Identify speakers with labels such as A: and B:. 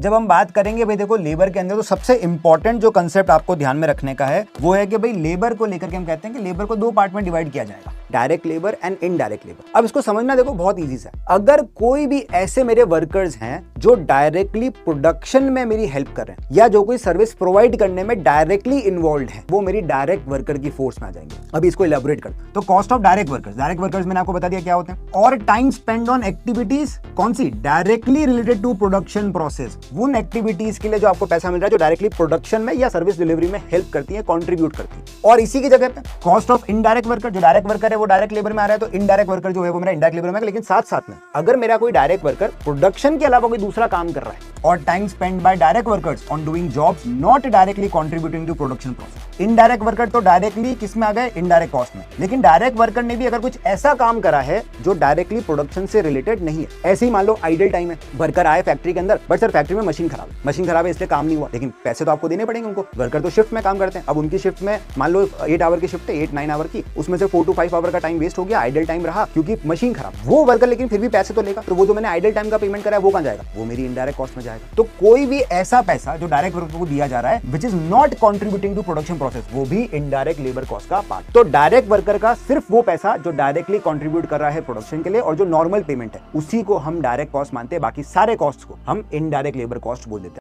A: जब हम बात करेंगे भाई देखो लेबर के अंदर, तो सबसे इंपॉर्टेंट जो कंसेप्ट आपको ध्यान में रखने का है वो है कि भाई लेबर को लेकर के हम कहते हैं कि लेबर को दो पार्ट में डिवाइड किया जाएगा, direct labour and indirect labour. अब इसको समझना देखो बहुत इजी है। अगर कोई भी ऐसे मेरे वर्कर्स हैं जो डायरेक्टली प्रोडक्शन में मेरी हेल्प कर रहे हैं या जो कोई सर्विस प्रोवाइड करने में डायरेक्टली इन्वॉल्व है, वो मेरी डायरेक्ट वर्कर की फोर्स में आ जाएंगे। अभी इसको इलेबोरेट करते हैं। तो कॉस्ट ऑफ डायरेक्ट वर्कर्स मैंने आपको बता दिया क्या होते हैं। और टाइम स्पेंड ऑन एक्टिविटीज कौन सी, directly related to production process, उन एक्टिविटीज के लिए जो आपको पैसा मिल रहा है जो डायरेक्टली प्रोडक्शन में या सर्विस डिलीवरी में हेल्प करती है, कंट्रीब्यूट करती है। और इसी की जगह पे कॉस्ट ऑफ इनडायरेक्ट वर्कर, जो डायरेक्ट वर्कर है वो डायरेक्ट लेबर में आ रहा है, तो इनडायरेक्ट वर्कर जो है वो मेरा इनडायरेक्ट लेबर में। लेकिन साथ साथ में अगर मेरा कोई डायरेक्ट वर्कर प्रोडक्शन के अलावा कोई दूसरा काम कर रहा है, और time spend by direct workers on doing jobs not directly contributing to production process. Indirect worker तो डायरेक्टली किस में आ गए, इनडायरेक्ट कॉस्ट में। लेकिन डायरेक्ट वर्कर ने भी अगर कुछ ऐसा काम करा है जो डायरेक्टली प्रोडक्शन से रिलेटेड नहीं है, ऐसे ही मान लो आइडल टाइम है, वर्कर आए फैक्ट्री के अंदर, बट सर फैक्ट्री में मशीन खराब है इसलिए काम नहीं हुआ, लेकिन पैसे तो आपको देने पड़ेंगे उनको। वर्कर तो शिफ्ट में काम करते हैं, अब उनकी शिफ्ट में मान लो 8 आवर की शिफ्ट है, 8-9 आवर की, उसमें से 4 to 5 आवर का टाइम वेस्ट हो गया, आइडल टाइम रहा क्योंकि मशीन खराब। वो वर्कर लेकिन फिर भी पैसे तो लेगा, तो वो जो मैंने आइडल टाइम का पेमेंट करा है वो कहां जाएगा, वो मेरी इनडायरेक्ट कॉस्ट में जाएगा। तो कोई भी ऐसा पैसा जो डायरेक्ट वर्कर को दिया जा रहा है which is not contributing to production process, वो भी इनडायरेक्ट लेबर कॉस्ट का पार्ट। तो डायरेक्ट वर्कर का सिर्फ वो पैसा जो डायरेक्टली कंट्रीब्यूट कर रहा है प्रोडक्शन के लिए और जो नॉर्मल पेमेंट है उसी को हम डायरेक्ट कॉस्ट मानते हैं, बाकी सारे कॉस्ट को हम इनडायरेक्ट लेबर कॉस्ट बोल देते हैं।